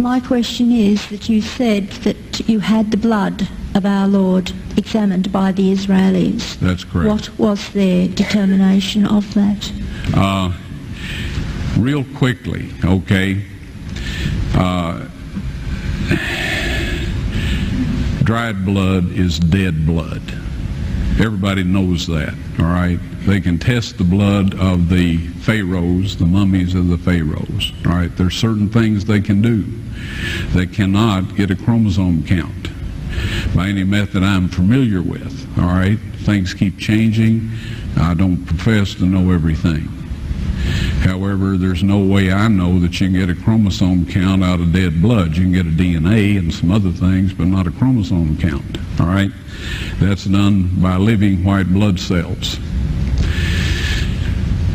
My question is that you said that you had the blood of our Lord examined by the Israelis. That's correct. What was their determination of that? Real quickly, okay. Dried blood is dead blood. Everybody knows that, all right? They can test the blood of the pharaohs, the mummies of the pharaohs, all right? There's certain things they can do. They cannot get a chromosome count by any method I'm familiar with, all right? Things keep changing. I don't profess to know everything. However, there's no way I know that you can get a chromosome count out of dead blood. You can get a DNA and some other things, but not a chromosome count, all right? That's done by living white blood cells.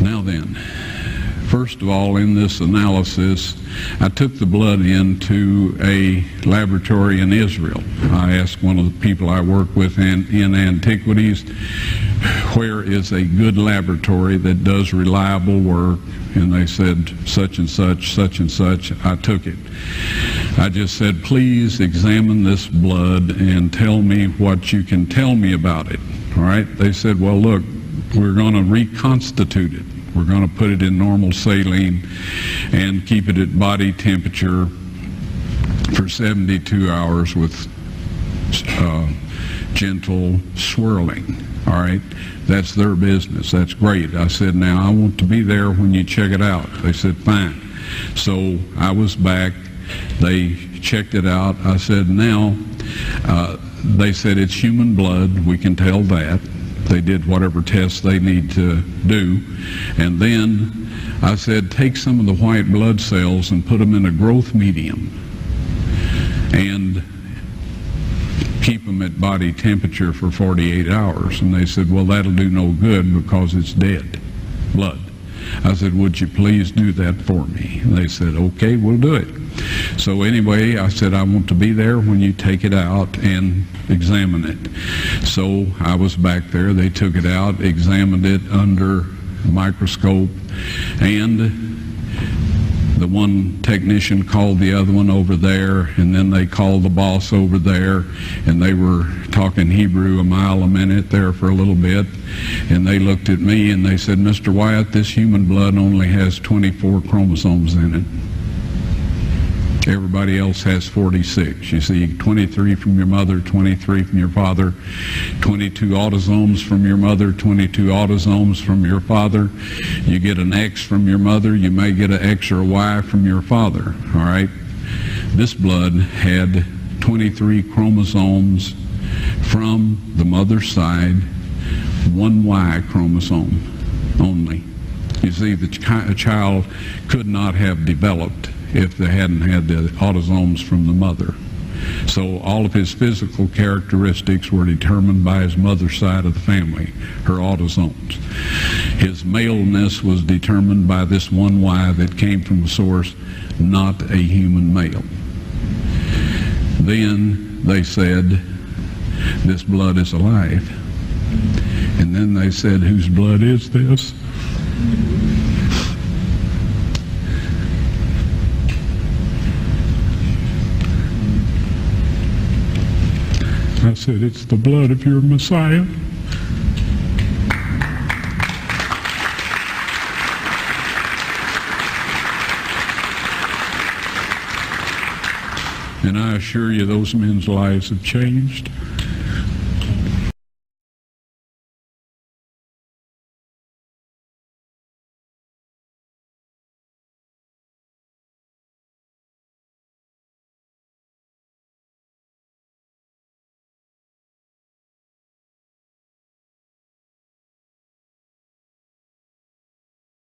Now then, first of all, in this analysis, I took the blood into a laboratory in Israel. I asked one of the people I work with in antiquities, where is a good laboratory that does reliable work? And they said, such and such, such and such. I took it. I just said, please examine this blood and tell me what you can tell me about it. All right? They said, well, look, we're going to reconstitute it. We're going to put it in normal saline and keep it at body temperature for 72 hours with gentle swirling. All right? That's their business. That's great. I said, now I want to be there when you check it out. They said, fine. So I was back. They checked it out. I said, now, they said it's human blood. We can tell that. They did whatever tests they need to do. And then I said, take some of the white blood cells and put them in a growth medium and keep them at body temperature for 48 hours. And they said, well, that'll do no good because it's dead blood. I said, would you please do that for me? And they said, okay, we'll do it. So anyway, I said, I want to be there when you take it out and examine it. So I was back there. They took it out, examined it under a microscope, and the one technician called the other one over there, and then they called the boss over there, and they were talking Hebrew a mile a minute there for a little bit, and they looked at me and they said, Mr. Wyatt, this human blood only has 24 chromosomes in it. Everybody else has 46. You see, 23 from your mother, 23 from your father, 22 autosomes from your mother, 22 autosomes from your father. You get an X from your mother, you may get an X or a Y from your father, all right? This blood had 23 chromosomes from the mother's side, one Y chromosome only. You see, the child could not have developed if they hadn't had the autosomes from the mother. So all of his physical characteristics were determined by his mother's side of the family, her autosomes. His maleness was determined by this one Y that came from a source, not a human male. Then they said, this blood is alive. And then they said, whose blood is this? I said, it's the blood of your Messiah. And I assure you, those men's lives have changed.